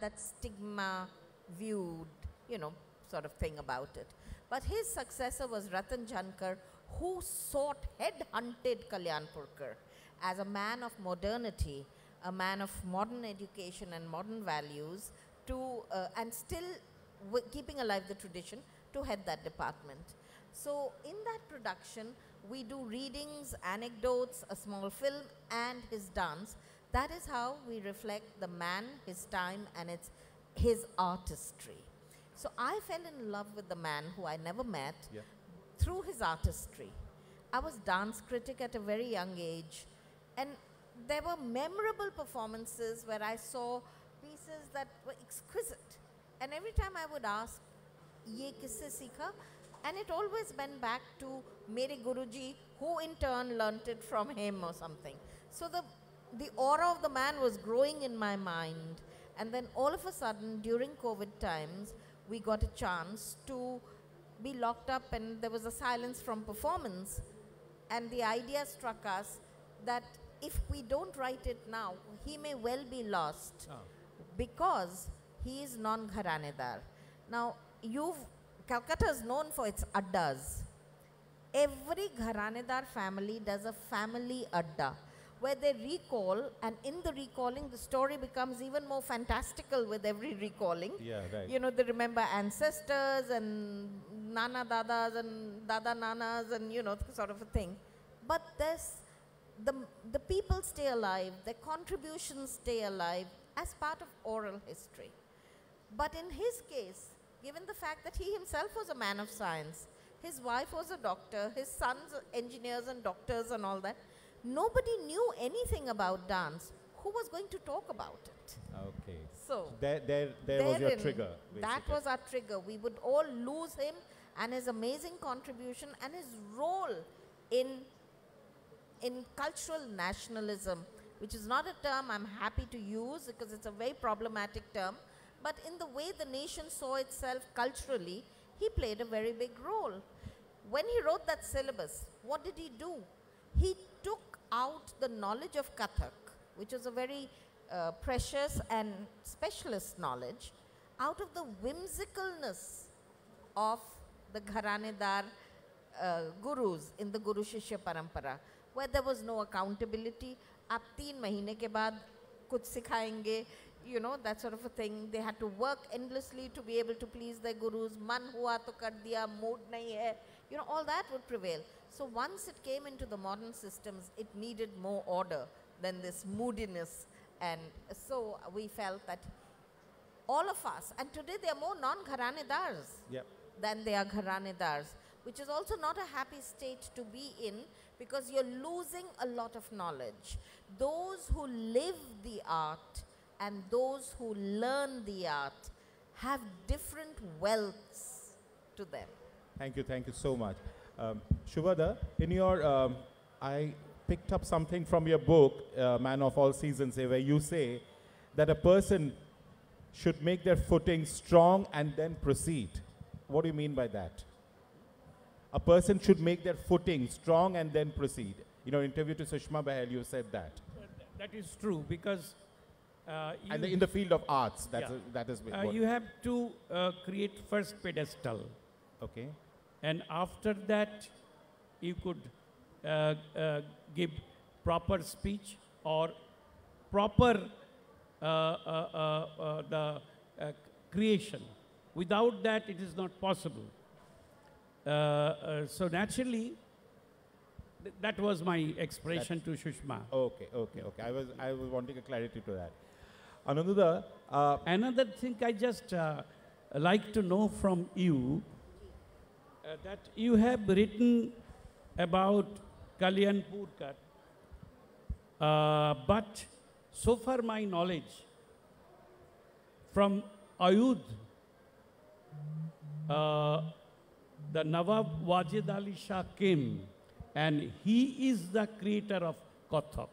that stigma viewed, you know, sort of thing about it. But his successor was Ratan Jhankar, who head-hunted Kalyanpurkar as a man of modernity, a man of modern education and modern values, and still keeping alive the tradition, to head that department. So in that production, we do readings, anecdotes, a small film, and his dance. That is how we reflect the man, his time, and his artistry. So I fell in love with the man who I never met through his artistry. I was dance critic at a very young age, and there were memorable performances where I saw pieces that were exquisite. And every time I would ask, "Ye kisse sikha?" And it always went back to Mere Guruji, who in turn learnt it from him or something. So the aura of the man was growing in my mind. And then all of a sudden, during COVID times, we got a chance to be locked up, and there was a silence from performance. And the idea struck us that if we don't write it now, he may well be lost because he is non-gharanedar. Now, Calcutta is known for its addas. Every gharanedar family does a family adda, where they recall, and in the recalling, the story becomes even more fantastical with every recalling. Yeah, right. You know, they remember ancestors and nana dadas and dada nanas and, you know, sort of a thing. But the people stay alive, their contributions stay alive as part of oral history. But in his case, given the fact that he himself was a man of science, his wife was a doctor, his sons are engineers and doctors and all that, nobody knew anything about dance. Who was going to talk about it? Okay. So there was your trigger, basically. That was our trigger. We would all lose him and his amazing contribution and his role in cultural nationalism, which is not a term I'm happy to use because it's a very problematic term. But in the way the nation saw itself culturally, he played a very big role. When he wrote that syllabus, what did he do? He took out the knowledge of Kathak, which is a very precious and specialist knowledge, out of the whimsicalness of the Gharanedar gurus in the Guru Shishya Parampara, where there was no accountability. Aap 3 mahine ke baad kuch sikhayenge, you know, that sort of a thing. They had to work endlessly to be able to please their gurus. Man hua to kar diya, mood nahi hai. You know, all that would prevail. So once it came into the modern systems, it needed more order than this moodiness. And so we felt that all of us, and today there are more non-gharanedars than they are gharanedars, which is also not a happy state to be in, because you're losing a lot of knowledge. Those who live the art and those who learn the art have different wealths to them. Thank you so much. Shubhada, in your, I picked up something from your book, Man of All Seasons, where you say that a person should make their footing strong and then proceed. What do you mean by that? A person should make their footing strong and then proceed. You know, interview to Sushma Bahel, you said that. That is true, because and in the field of arts, that is what you have to create first pedestal. Okay. And after that, you could give proper speech or proper creation. Without that, it is not possible. So naturally, that was my expression to Shushma. Okay. I was wanting a clarity to that. Ananda, another thing I just like to know from you, that you have written about Kalyanpurkar, but so far my knowledge from Ayodhya, the Nawab Wajid Ali Shah came, and he is the creator of Kathak.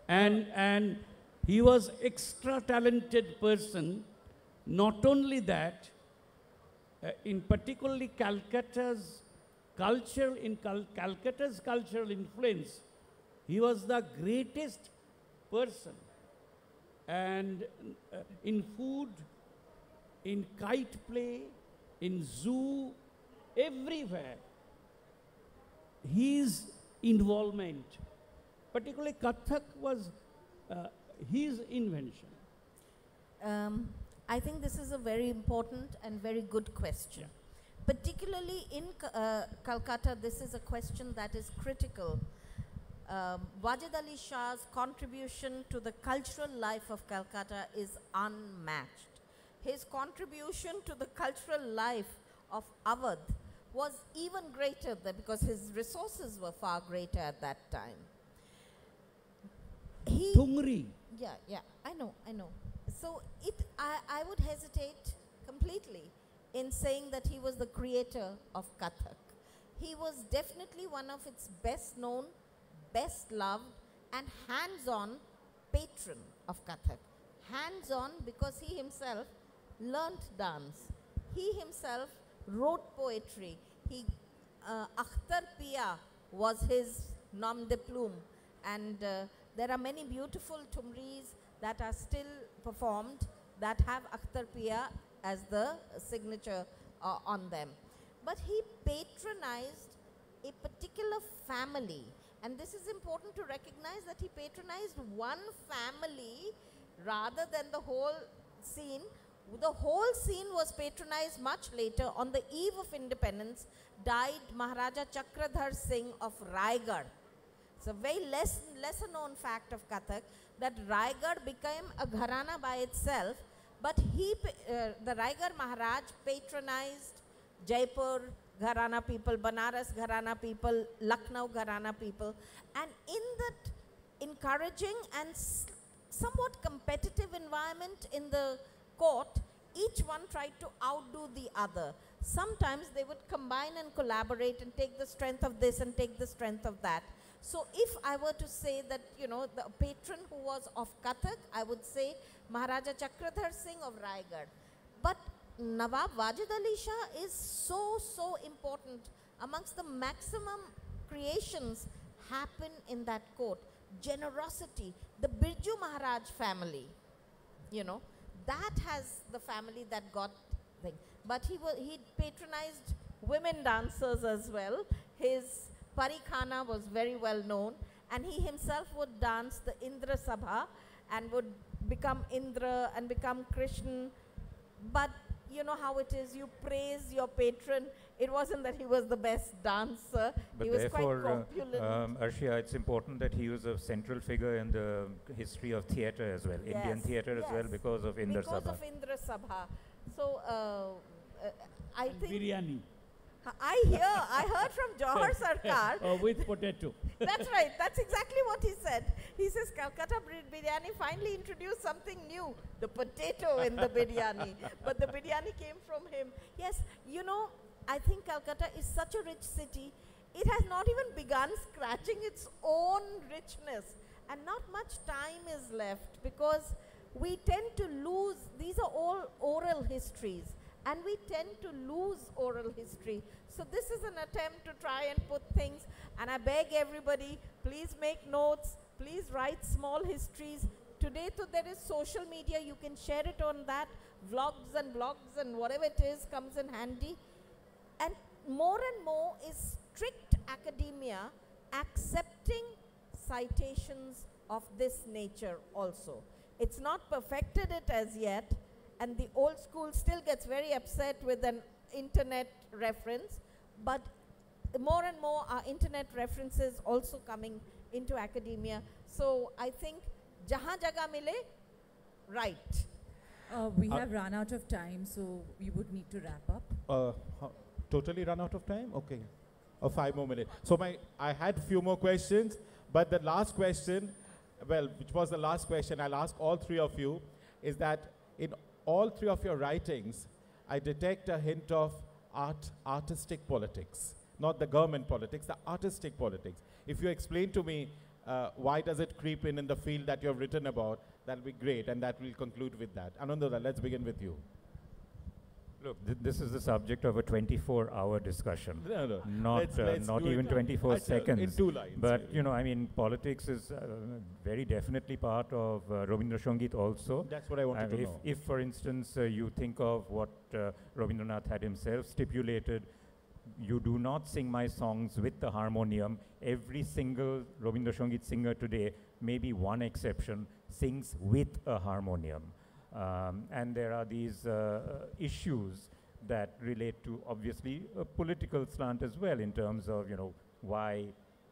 And he was extra talented person. Not only that, in particularly Calcutta's cultural influence, he was the greatest person and in food, in kite play, in zoo, everywhere. His involvement, particularly Kathak, was his invention. I think this is a very important and very good question. Yeah. Particularly in Calcutta, this is a question that is critical. Wajid Ali Shah's contribution to the cultural life of Calcutta is unmatched. His contribution to the cultural life of Awadh was even greater because his resources were far greater at that time. Thungri. Yeah, I know. So I would hesitate completely in saying that he was the creator of Kathak. He was definitely one of its best known, best loved, and hands-on patron of Kathak. Hands-on because he himself learnt dance. He himself wrote poetry. Akhtar Pia was his nom de plume, and there are many beautiful tumris that are still performed that have Akhtar Pia as the signature on them. But he patronized a particular family, and this is important to recognize that he patronized one family rather than the whole scene. The whole scene was patronized much later. On the eve of independence, died Maharaja Chakradhar Singh of Raigad. It's a very lesser known fact of Kathak that Raigad became a gharana by itself, but the Raigad Maharaj patronized Jaipur gharana people, Banaras gharana people, Lucknow gharana people, and in that encouraging and somewhat competitive environment in the court, each one tried to outdo the other. Sometimes they would combine and collaborate and take the strength of this and take the strength of that. So if I were to say that, the patron who was of Kathak, I would say Maharaja Chakradhar Singh of Raigad. But Nawab Wajid Ali Shah is so important. Amongst the maximum creations happen in that court. Generosity, the Birju Maharaj family, that has the family that got thing. But he patronized women dancers as well. His Parikhana was very well known, and he himself would dance the Indra Sabha and would become Indra and become Krishna. But you know how it is, you praise your patron. It wasn't that he was the best dancer, but he was quite therefore, corpulent. Arshia, it's important that he was a central figure in the history of theatre as well, Yes, Indian theatre as well, because of Indra Because Sabha. of Indra Sabha. So I think Biryani. I heard from Jawahar Sarkar. With potato. That's right. That's exactly what he said. He says Calcutta biryani finally introduced something new, the potato in the biryani. But the biryani came from him. Yes, I think Calcutta is such a rich city. It has not even begun scratching its own richness. And not much time is left because we tend to lose, these are all oral histories. And we tend to lose oral history. So this is an attempt to try and put things, and I beg everybody, please make notes, please write small histories. Today, there is social media, you can share it on that, vlogs and blogs and whatever it is comes in handy. And more is strict academia accepting citations of this nature also. It's not perfected it as yet, and the old school still gets very upset with an internet reference, but more and more are internet references also coming into academia. So I think jahan jaga mile, right. We have run out of time, so we would need to wrap up. Totally run out of time? Okay. 5 more minutes. So I had few more questions, but the last question, which was the last question I'll ask all three of you, is that in all three of your writings, I detect a hint of artistic politics. Not the government politics, the artistic politics. If you explain to me why does it creep in the field that you have written about, that'll be great, and that will conclude with that. Ananda Lal, let's begin with you. Look, this is the subject of a 24-hour discussion, No, no. not do even it 24 in seconds. 2 lines. But, maybe. you know, I mean, politics is very definitely part of Rabindra Sangit also. That's what I wanted to if, know. if, for instance, you think of what Rabindranath had himself stipulated, you do not sing my songs with the harmonium. Every single Rabindra Sangit singer today, maybe one exception, sings with a harmonium. And there are these issues that relate to, obviously, a political slant as well in terms of, you know, why,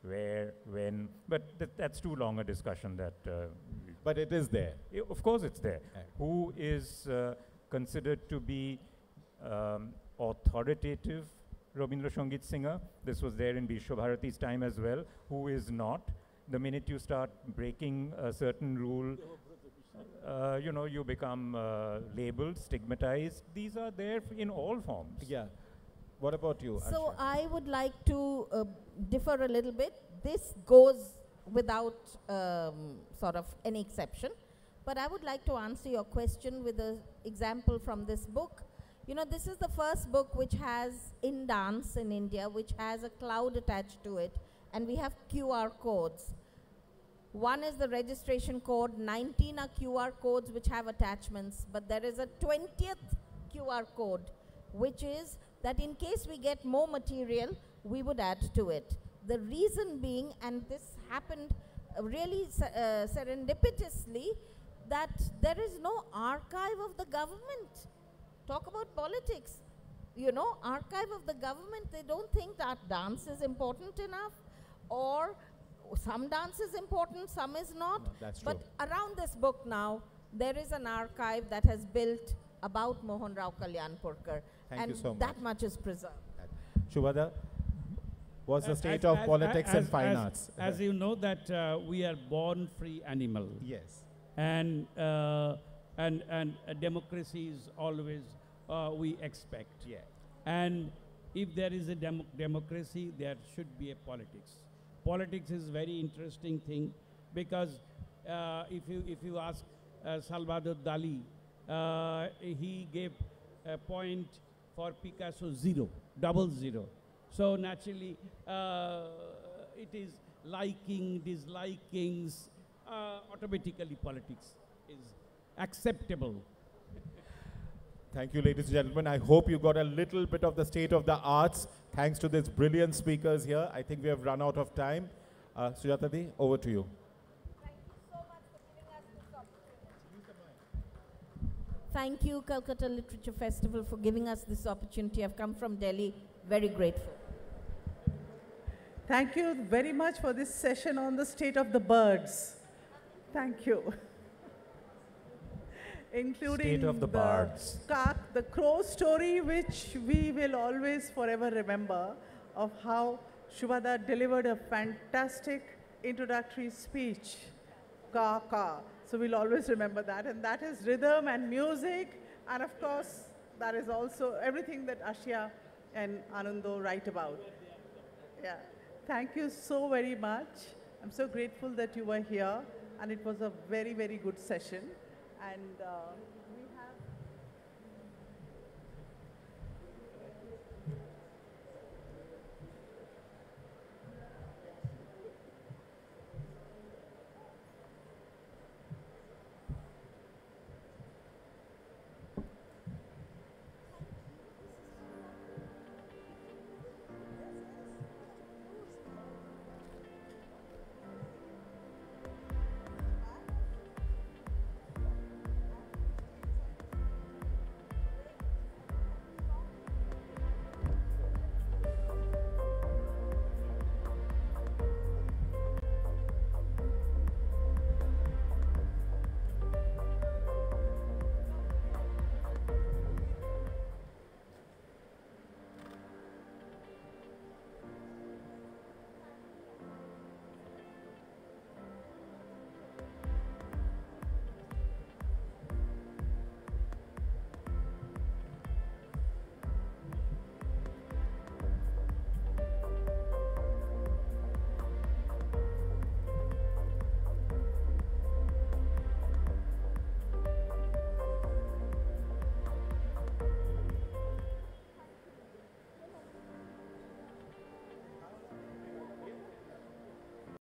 where, when. But that's too long a discussion that... But it is there. Of course it's there. Okay. Who is considered to be authoritative Rabindra Sangit singer? This was there in Vishwa Bharati's time as well. Who is not? The minute you start breaking a certain rule, you know, you become labeled, stigmatized. These are there in all forms. Yeah. What about you, So Arshiya? I would like to differ a little bit. This goes without sort of any exception. But I would like to answer your question with an example from this book. You know, this is the first book which has in dance in India, which has a cloud attached to it, and we have QR codes. One is the registration code, 19 are QR codes which have attachments, but there is a 20th QR code, which is that in case we get more material, we would add to it. The reason being, and this happened really serendipitously, that there is no archive of the government. Talk about politics. You know, archive of the government, they don't think that dance is important enough, or some dance is important, some is not. No, that's but true. around this book now, there is an archive that has built about Mohan Rao Kalyanpurkar. Thank and you so that much. much is preserved. Shubhada, what's the As- state as- of as- politics and as- fine as- arts? As you know that we are born free animal. Yes. And democracy is always we expect. Yeah. And if there is a democracy, there should be a politics. Politics is very interesting thing because if you ask Salvador Dali, he gave a point for Picasso 0, 00. So naturally, it is liking, dislikings, automatically politics is acceptable. Thank you, ladies and gentlemen. I hope you got a little bit of the state of the arts thanks to these brilliant speakers here. I think we have run out of time. Sujata-di, over to you. Thank you so much for giving us this opportunity. Thank you, Kolkata Literature Festival, for giving us this opportunity. I've come from Delhi, very grateful. Thank you very much for this session on the state of the birds. Thank you. Including State of the bards. The crow story, which we will always forever remember, of how Shubhada delivered a fantastic introductory speech. Ka, ka. So we'll always remember that. And that is rhythm and music. And of course, that is also everything that Arshiya and Anando write about. Yeah. Thank you so very much. I'm so grateful that you were here. And it was a very, very good session. And we have...